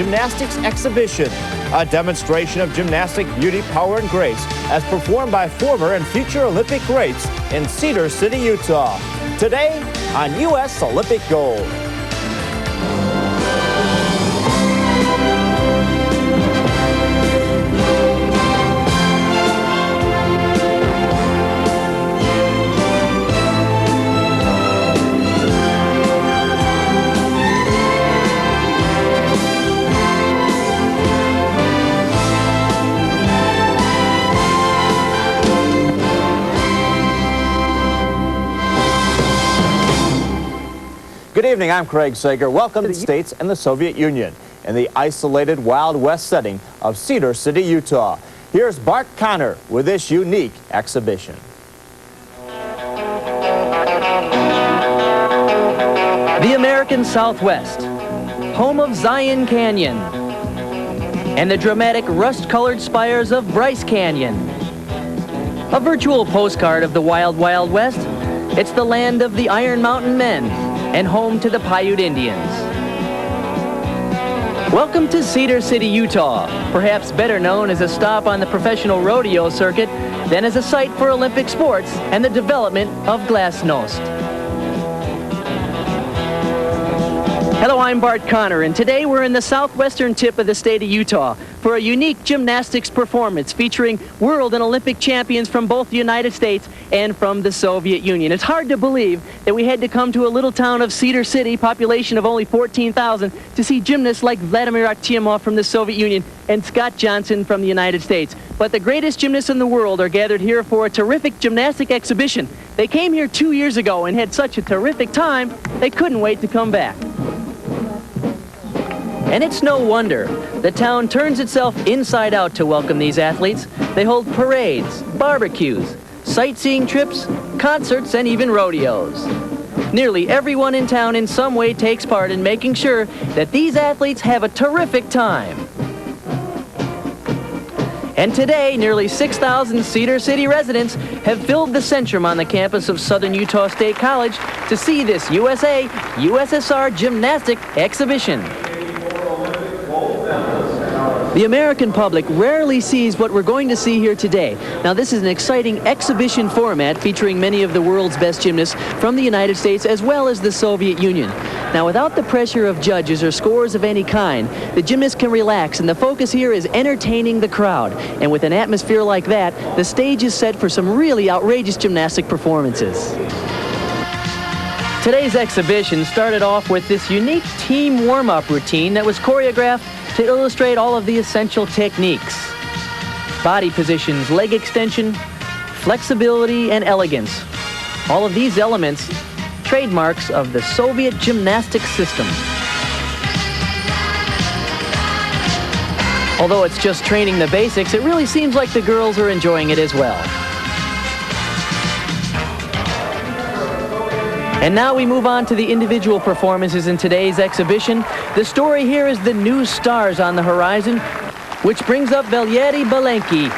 Gymnastics exhibition, a demonstration of gymnastic beauty, power, and grace as performed by former and future Olympic greats in Cedar City, Utah. Today on U.S. Olympic Gold. Good evening, I'm Craig Sager. Welcome to the States and the Soviet Union in the isolated Wild West setting of Cedar City, Utah. Here's Bart Connor with this unique exhibition. The American Southwest, home of Zion Canyon and the dramatic rust-colored spires of Bryce Canyon. A virtual postcard of the Wild Wild West, it's the land of the Iron Mountain Men and home to the Paiute Indians. Welcome to Cedar City, Utah, perhaps better known as a stop on the professional rodeo circuit than as a site for Olympic sports and the development of glasnost. Hello, I'm Bart Connor, and today we're in the southwestern tip of the state of Utah for a unique gymnastics performance featuring world and Olympic champions from both the United States and from the Soviet Union. It's hard to believe that we had to come to a little town of Cedar City, population of only 14,000, to see gymnasts like Vladimir Artyomov from the Soviet Union and Scott Johnson from the United States. But the greatest gymnasts in the world are gathered here for a terrific gymnastic exhibition. They came here 2 years ago and had such a terrific time, they couldn't wait to come back. And it's no wonder. The town turns itself inside out to welcome these athletes. They hold parades, barbecues, sightseeing trips, concerts, and even rodeos. Nearly everyone in town in some way takes part in making sure that these athletes have a terrific time. And today, nearly 6,000 Cedar City residents have filled the Centrum on the campus of Southern Utah State College to see this USSR gymnastic exhibition. The American public rarely sees what we're going to see here today. Now, this is an exciting exhibition format featuring many of the world's best gymnasts from the United States as well as the Soviet Union. Now, without the pressure of judges or scores of any kind, the gymnasts can relax, and the focus here is entertaining the crowd. And with an atmosphere like that, the stage is set for some really outrageous gymnastic performances. Today's exhibition started off with this unique team warm-up routine that was choreographed to illustrate all of the essential techniques. Body positions, leg extension, flexibility, and elegance. All of these elements, trademarks of the Soviet gymnastic system. Although it's just training the basics, it really seems like the girls are enjoying it as well. And now we move on to the individual performances in today's exhibition. The story here is the new stars on the horizon, which brings up Valery Belenki.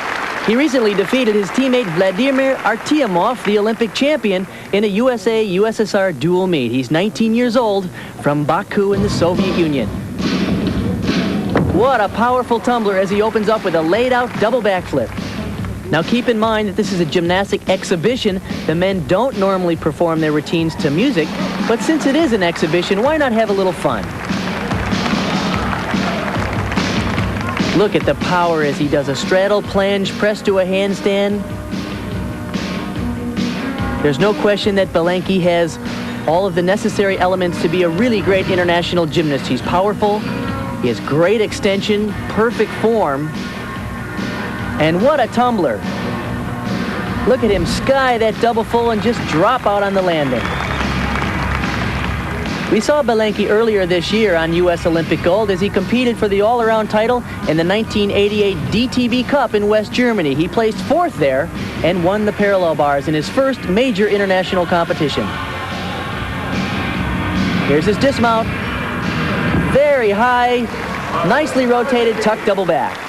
He recently defeated his teammate Vladimir Artyomov, the Olympic champion, in a USA-USSR dual meet. He's 19 years old, from Baku in the Soviet Union. What a powerful tumbler as he opens up with a laid-out double backflip. Now keep in mind that this is a gymnastic exhibition. The men don't normally perform their routines to music, but since it is an exhibition, why not have a little fun? Look at the power as he does a straddle plunge pressed to a handstand. There's no question that Belenki has all of the necessary elements to be a really great international gymnast. He's powerful, he has great extension, perfect form, and what a tumbler. Look at him sky that double full and just drop out on the landing. We saw Belenki earlier this year on U.S. Olympic Gold as he competed for the all-around title in the 1988 DTV Cup in West Germany. He placed fourth there and won the parallel bars in his first major international competition. Here's his dismount. Very high, nicely rotated tuck double back.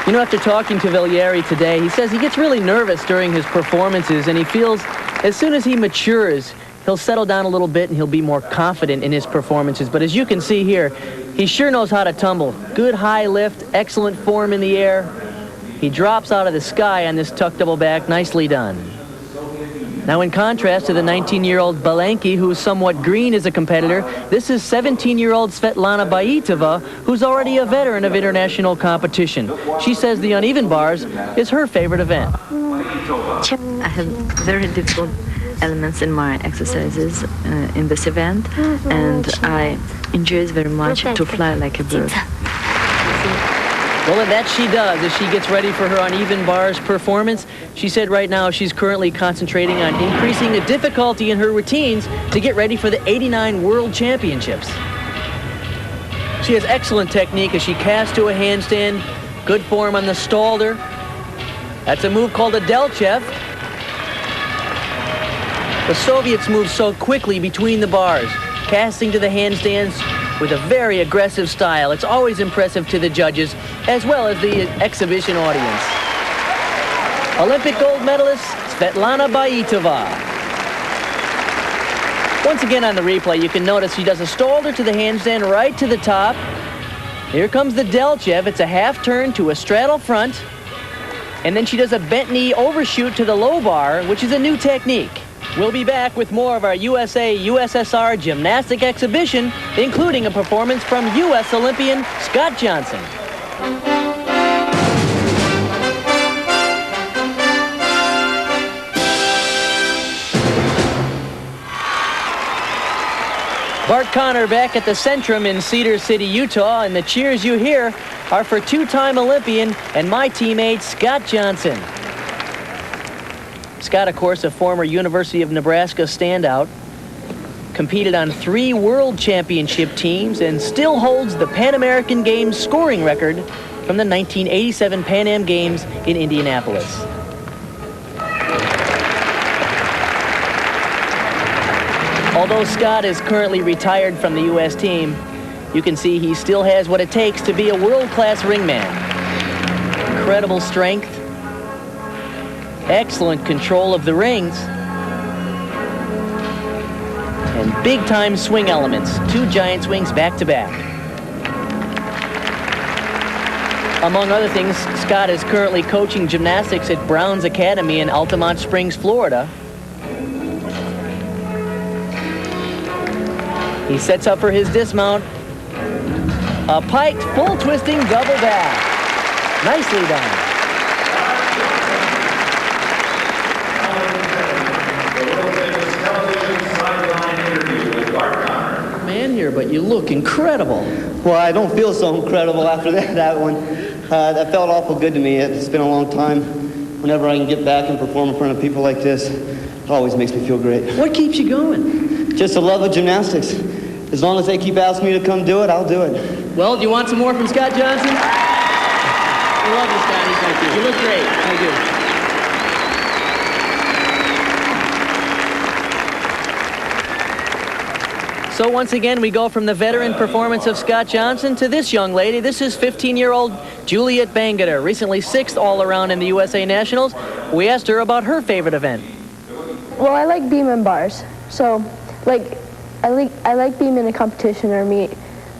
You know, after talking to Valery today, he says he gets really nervous during his performances, and he feels as soon as he matures, he'll settle down a little bit and he'll be more confident in his performances. But as you can see here, he sure knows how to tumble. Good high lift, excellent form in the air. He drops out of the sky on this tuck double back. Nicely done. Now, in contrast to the 19-year-old Balenki, who's somewhat green as a competitor, this is 17-year-old Svetlana Baitova, who's already a veteran of international competition. She says the uneven bars is her favorite event. I have very difficult elements in my exercises in this event, and I enjoy it very much to fly like a bird. Well, and that she does as she gets ready for her uneven bars performance. She said right now she's currently concentrating on increasing the difficulty in her routines to get ready for the '89 World Championships. She has excellent technique as she casts to a handstand. Good form on the Stalder. That's a move called a Delchev. The Soviets move so quickly between the bars, casting to the handstands with a very aggressive style. It's always impressive to the judges, as well as the exhibition audience. Olympic gold medalist, Svetlana Baitova. Once again on the replay, you can notice she does a Stalder to the handstand right to the top. Here comes the Delchev. It's a half turn to a straddle front. And then she does a bent knee overshoot to the low bar, which is a new technique. We'll be back with more of our USA-USSR gymnastic exhibition, including a performance from U.S. Olympian Scott Johnson. Bart Connor back at the Centrum in Cedar City, Utah, and the cheers you hear are for two-time Olympian and my teammate, Scott Johnson. Scott, of course, a former University of Nebraska standout, competed on 3 World Championship teams and still holds the Pan American Games scoring record from the 1987 Pan Am Games in Indianapolis. Although Scott is currently retired from the U.S. team, you can see he still has what it takes to be a world-class ringman. Incredible strength, excellent control of the rings, and big-time swing elements. 2 giant swings back-to-back. Among other things, Scott is currently coaching gymnastics at Brown's Academy in Altamont Springs, Florida. He sets up for his dismount. A piked full twisting double back. Nicely done. Man here, but you look incredible. Well, I don't feel so incredible after that one. That felt awful good to me. It's been a long time. Whenever I can get back and perform in front of people like this, it always makes me feel great. What keeps you going? Just the love of gymnastics. As long as they keep asking me to come do it, I'll do it. Well, do you want some more from Scott Johnson? I love you, Scotty. Thank you. You look great. Thank you. So once again, we go from the veteran performance of Scott Johnson to this young lady. This is 15-year-old Juliet Bangater, recently 6th all-around in the USA Nationals. We asked her about her favorite event. Well, I like beam and bars. So, I like beam in a competition or meet,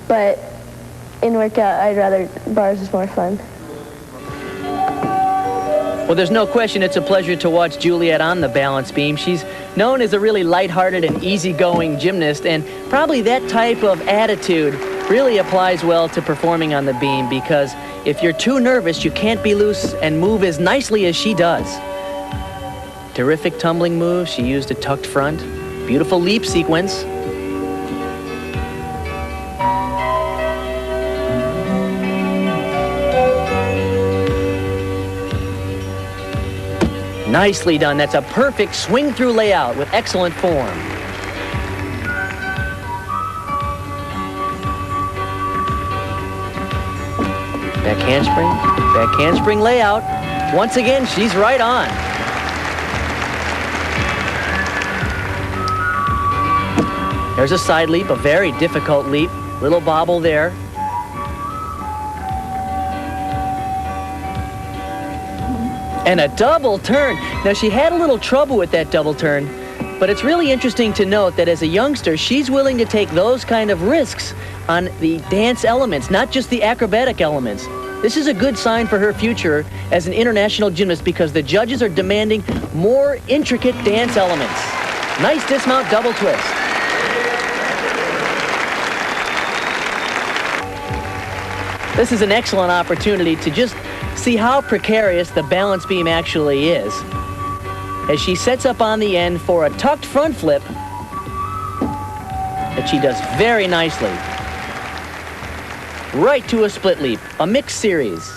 but in workout, I'd rather bars is more fun. Well, there's no question it's a pleasure to watch Juliet on the balance beam. She's known as a really lighthearted and easygoing gymnast, and probably that type of attitude really applies well to performing on the beam, because if you're too nervous, you can't be loose and move as nicely as she does. Terrific tumbling move. She used a tucked front. Beautiful leap sequence. Nicely done. That's a perfect swing-through layout with excellent form. Back handspring layout. Once again, she's right on. There's a side leap, a very difficult leap. Little bobble there. And a double turn. Now, she had a little trouble with that double turn, But it's really interesting to note that as a youngster, she's willing to take those kind of risks on the dance elements, not just the acrobatic elements. This is a good sign for her future as an international gymnast because the judges are demanding more intricate dance elements. Nice dismount double twist. This is an excellent opportunity to just see how precarious the balance beam actually is, as she sets up on the end for a tucked front flip that she does very nicely. Right to a split leap, a mixed series.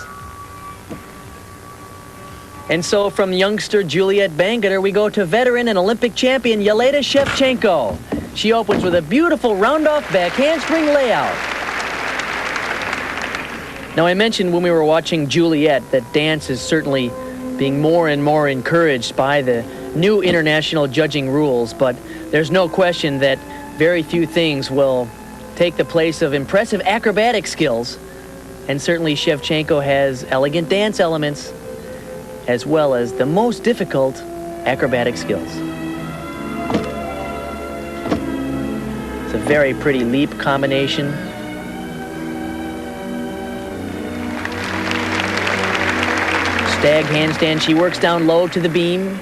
And so from youngster Juliet Bangeter, we go to veteran and Olympic champion Yelena Shevchenko. She opens with a beautiful round-off back handspring layout. Now, I mentioned when we were watching Juliet that dance is certainly being more and more encouraged by the new international judging rules, but there's no question that very few things will take the place of impressive acrobatic skills, and certainly Shevchenko has elegant dance elements as well as the most difficult acrobatic skills. It's a very pretty leap combination. Stag handstand, she works down low to the beam.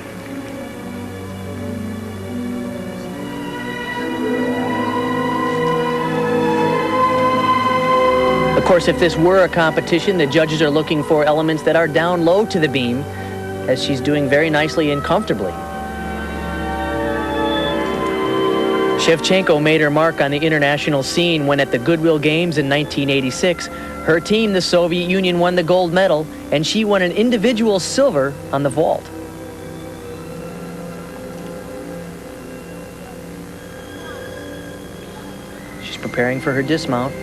Of course, if this were a competition, the judges are looking for elements that are down low to the beam, as she's doing very nicely and comfortably. Shevchenko made her mark on the international scene when at the Goodwill Games in 1986, her team, the Soviet Union, won the gold medal, and she won an individual silver on the vault. She's preparing for her dismount.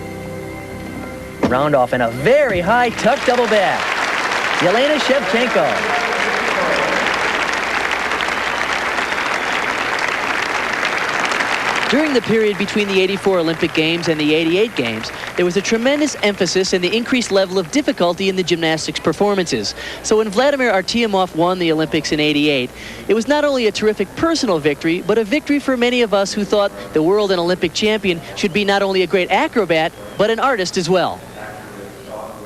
Round off and a very high tuck double back. Yelena Shevchenko. During the period between the '84 Olympic Games and the '88 Games, there was a tremendous emphasis in the increased level of difficulty in the gymnastics performances. So when Vladimir Artyomov won the Olympics in '88, it was not only a terrific personal victory, but a victory for many of us who thought the world and Olympic champion should be not only a great acrobat, but an artist as well.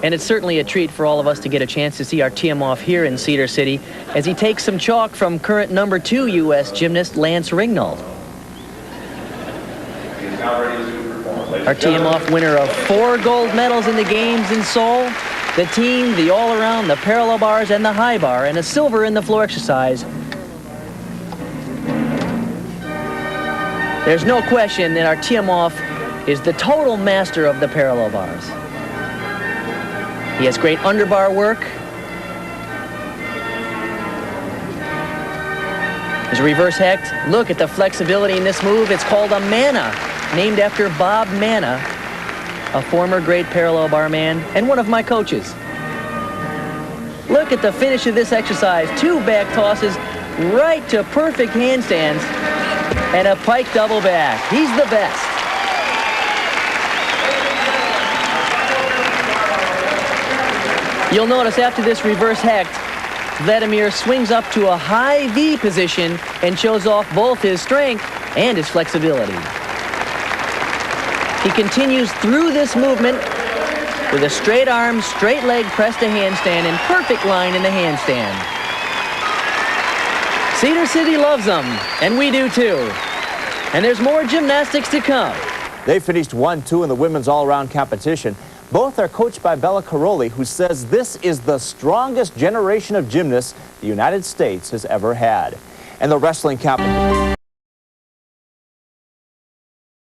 And it's certainly a treat for all of us to get a chance to see Artyomov here in Cedar City as he takes some chalk from current #2 U.S. gymnast Lance Ringnauld. Artyomov, winner of 4 gold medals in the games in Seoul, the team, the all-around, the parallel bars, and the high bar, and a silver in the floor exercise. There's no question that Artyomov is the total master of the parallel bars. He has great underbar work. There's a reverse hecht. Look at the flexibility in this move. It's called a Manna, named after Bob Manna, a former great parallel bar man and one of my coaches. Look at the finish of this exercise. 2 back tosses right to perfect handstands and a pike double back. He's the best. You'll notice after this reverse hecht, Vladimir swings up to a high V position and shows off both his strength and his flexibility. He continues through this movement with a straight arm, straight leg press to handstand and perfect line in the handstand. Cedar City loves them, and we do too. And there's more gymnastics to come. They finished 1-2 in the women's all-around competition. Both are coached by Bella Caroli, who says this is the strongest generation of gymnasts the United States has ever had. And the wrestling competition.